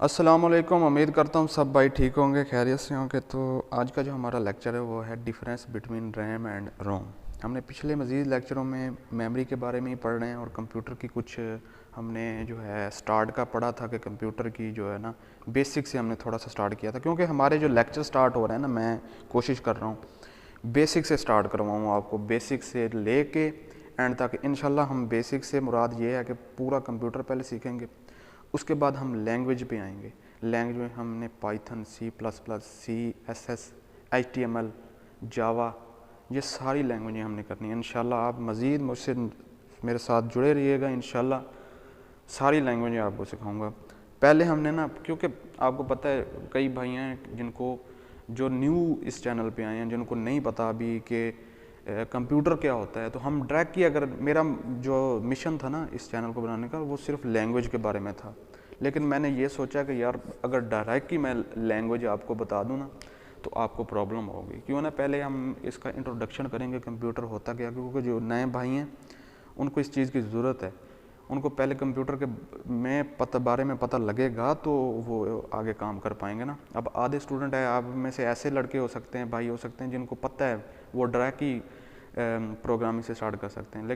अस्सलाम वालेकुम। उम्मीद करता हूँ सब भाई ठीक होंगे, खैरियत से होंगे। तो आज का जो हमारा लेक्चर है वो है डिफरेंस बिटवीन रैम एंड रोम। हमने पिछले मज़ीद लेक्चरों में मेमोरी के बारे में ही पढ़ रहे हैं और कंप्यूटर की कुछ हमने जो है स्टार्ट का पढ़ा था कि कंप्यूटर की जो है ना बेसिक से हमने थोड़ा सा स्टार्ट किया था, क्योंकि हमारे जो लेक्चर स्टार्ट हो रहे हैं ना, मैं कोशिश कर रहा हूँ बेसिक से स्टार्ट करवाऊँ आपको, बेसिक से ले के एंड तक। इंशाल्लाह हम बेसिक से मुराद ये है कि पूरा कंप्यूटर पहले सीखेंगे, उसके बाद हम लैंग्वेज पे आएंगे। लैंग्वेज में हमने Python, C plus plus, C S S, H T M L, Java, ये सारी लैंग्वेजें हमने करनी है। इंशाल्लाह आप मज़ीद मुझसे मेरे साथ जुड़े रहिएगा। इंशाल्लाह सारी लैंग्वेजें आपको सिखाऊंगा। पहले हमने ना, क्योंकि आपको पता है कई भाई हैं जिनको जो न्यू इस चैनल पे आए हैं, जिनको नहीं पता अभी कि कंप्यूटर क्या होता है, तो हम डायरेक्ट की, अगर मेरा जो मिशन था ना इस चैनल को बनाने का, वो सिर्फ लैंग्वेज के बारे में था। लेकिन मैंने ये सोचा कि यार अगर डायरेक्ट ही मैं लैंग्वेज आपको बता दूँ ना तो आपको प्रॉब्लम होगी, क्यों ना पहले हम इसका इंट्रोडक्शन करेंगे कंप्यूटर होता क्या, क्योंकि जो नए भाई हैं उनको इस चीज़ की ज़रूरत है। उनको पहले कंप्यूटर के बारे में पता लगेगा तो वो आगे काम कर पाएंगे ना। अब आधे स्टूडेंट है आप में से ऐसे लड़के हो सकते हैं, भाई हो सकते हैं, जिनको पता है वो डायरेक्ट ही प्रोग्रामिंग से स्टार्ट कर सकते हैं,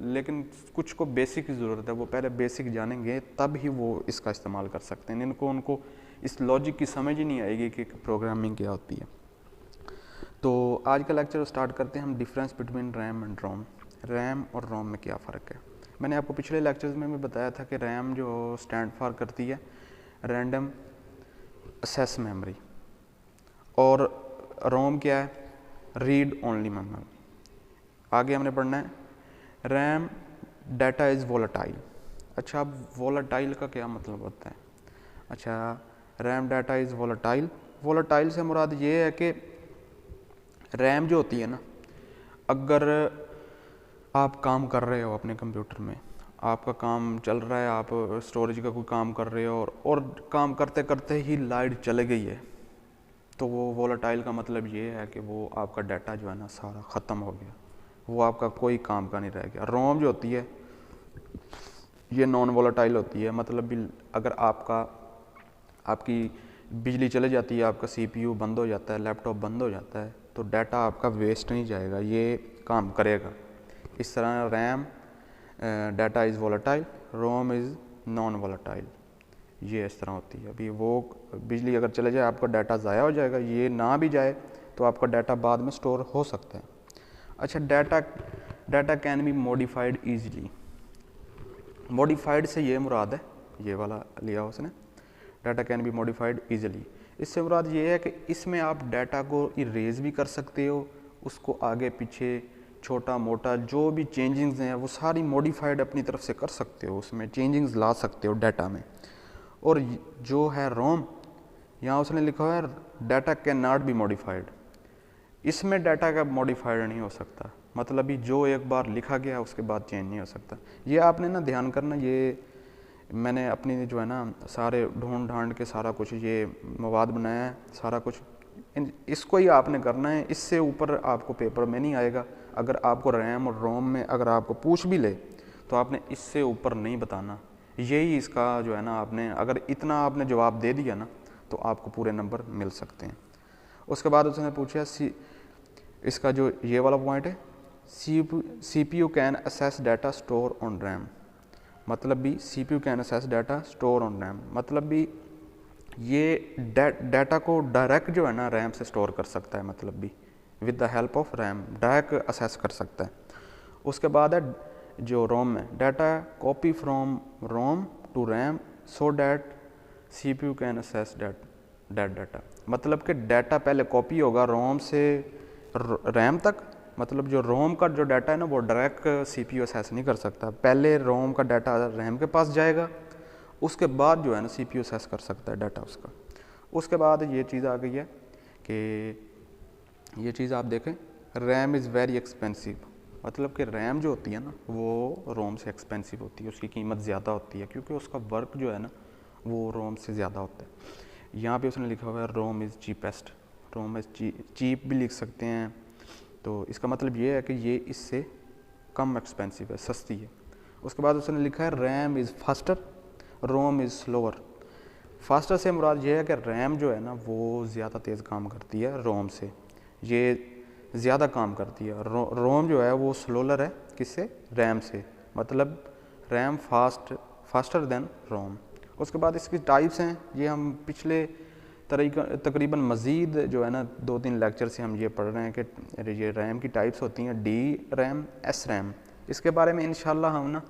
लेकिन कुछ को बेसिक की ज़रूरत है। वो पहले बेसिक जानेंगे तब ही वो इसका इस्तेमाल कर सकते हैं। उनको इस लॉजिक की समझ ही नहीं आएगी कि प्रोग्रामिंग क्या होती है। तो आज का लेक्चर स्टार्ट करते हैं हम difference between RAM and ROM. RAM और रोम में क्या फ़र्क है। मैंने आपको पिछले लेक्चर्स में भी बताया था कि रैम जो स्टैंड फॉर करती है रैंडम एक्सेस मेमोरी, और रोम क्या है, रीड ओनली मेमोरी। आगे हमने पढ़ना है रैम डाटा इज़ वोलेटाइल। अच्छा, अब वोलेटाइल का क्या मतलब होता है। अच्छा, RAM data is volatile, volatile से मुराद ये है कि रैम जो होती है ना, अगर आप काम कर रहे हो अपने कंप्यूटर में, आपका काम चल रहा है, आप स्टोरेज का कोई काम कर रहे हो और काम करते करते ही लाइट चले गई है, तो वो वोलेटाइल का मतलब ये है कि वो आपका डाटा जो है ना सारा ख़त्म हो गया, वो आपका कोई काम का नहीं रह गया। रोम जो होती है ये नॉन वोलेटाइल होती है, मतलब भी अगर आपकी बिजली चले जाती है, आपका सीपीयू बंद हो जाता है, लैपटॉप बंद हो जाता है, तो डाटा आपका वेस्ट नहीं जाएगा, ये काम करेगा। इस तरह RAM data is volatile, ROM is non volatile, ये इस तरह होती है। अभी वो बिजली अगर चले जाए आपका डाटा ज़ाया हो जाएगा, ये ना भी जाए तो आपका डाटा बाद में स्टोर हो सकता है। अच्छा, data can be modified easily. Modified से ये मुराद है, ये वाला लिया उसने, data can be modified easily. इससे मुराद ये है कि इसमें आप डाटा को इरेज भी कर सकते हो, उसको आगे पीछे छोटा मोटा जो भी चेंजिंग्स हैं वो सारी मॉडिफाइड अपनी तरफ से कर सकते हो, उसमें चेंजिंग्स ला सकते हो डाटा में। और जो है रोम, यहाँ उसने लिखा हुआ है data can not be modified, इसमें डाटा का मॉडिफाइड नहीं हो सकता, मतलब ही जो एक बार लिखा गया उसके बाद चेंज नहीं हो सकता। ये आपने ना ध्यान करना, ये मैंने अपनी जो है ना सारे ढूंढ ढांड के सारा कुछ ये मवाद बनाया है, सारा कुछ इसको ही आपने करना है, इससे ऊपर आपको पेपर में नहीं आएगा। अगर आपको रैम और रोम में अगर आपको पूछ भी ले तो आपने इससे ऊपर नहीं बताना, यही इसका जो है ना, आपने अगर इतना आपने जवाब दे दिया ना तो आपको पूरे नंबर मिल सकते हैं। उसके बाद उसने पूछा इसका जो ये वाला पॉइंट है, C P U can access data store on RAM, मतलब भी C P U can access data store on RAM, मतलब भी ये डाटा को डायरेक्ट जो है ना रैम से स्टोर कर सकता है, मतलब भी with the help of RAM direct access कर सकता है। उसके बाद है जो रोम में, data copy from ROM to RAM so that C P U can access that data, मतलब कि डाटा पहले कॉपी होगा रोम से रैम तक, मतलब जो रोम का जो डाटा है ना वो डायरेक्ट सीपीयू असेस नहीं कर सकता, पहले रोम का डाटा रैम के पास जाएगा, उसके बाद जो है ना सीपीयू असेस कर सकता है डाटा उसका। उसके बाद ये चीज़ आ गई है कि ये चीज़ आप देखें, रैम इज़ वेरी एक्सपेंसिव, मतलब कि रैम जो होती है ना वो रोम से एक्सपेंसिव होती है, उसकी कीमत ज़्यादा होती है, क्योंकि उसका वर्क जो है ना वो रोम से ज़्यादा होता है। यहाँ पे उसने लिखा हुआ है Rome is cheapest, Rome is cheap भी लिख सकते हैं, तो इसका मतलब ये है कि ये इससे कम एक्सपेंसिव है, सस्ती है। उसके बाद उसने लिखा है RAM is faster, ROM is slower. Faster से मुराद ये है कि रैम जो है ना वो ज़्यादा तेज़ काम करती है रोम से, ये ज़्यादा काम करती है। रोम जो है वो स्लोलर है किससे, रैम से, मतलब रैम फास्टर देन रोम। उसके बाद इसकी टाइप्स हैं, ये हम पिछले तकरीबन मज़ीद जो है ना 2-3 लेक्चर से हम ये पढ़ रहे हैं कि ये रैम की टाइप्स होती हैं डी रैम, एस रैम। इसके बारे में इंशाल्लाह हम ना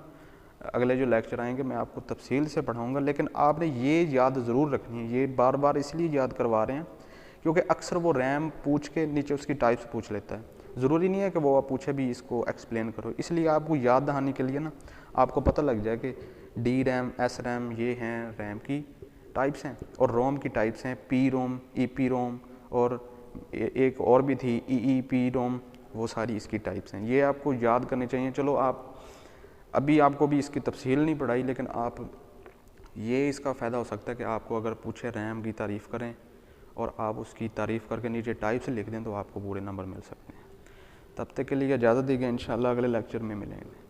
अगले जो लेक्चर आएंगे मैं आपको तफसील से पढ़ाऊँगा, लेकिन आपने ये याद ज़रूर रखनी है। ये बार बार इसलिए याद करवा रहे हैं क्योंकि अक्सर वो रैम पूछ के नीचे उसकी टाइप्स पूछ लेता है, ज़रूरी नहीं है कि वो आप पूछे भी इसको एक्सप्लेन करो, इसलिए आपको याद दहानी के लिए ना आपको पता लग जाए कि डी रैम, एस रैम ये हैं रैम की टाइप्स हैं, और रोम की टाइप्स हैं P ROM, E P ROM, और एक और भी थी ई ई पी रोम, वो सारी इसकी टाइप्स हैं। ये आपको याद करनी चाहिए। चलो आप अभी आपको भी इसकी तफसील नहीं पढ़ाई, लेकिन आप ये इसका फ़ायदा हो सकता है कि आपको अगर पूछे रैम की तारीफ़ करें और आप उसकी तारीफ़ करके नीचे टाइप्स लिख दें तो आपको पूरे नंबर मिल सकते हैं। तब तक के लिए इजाज़त दीजिए, इंशाल्लाह अगले लेक्चर में मिलेंगे।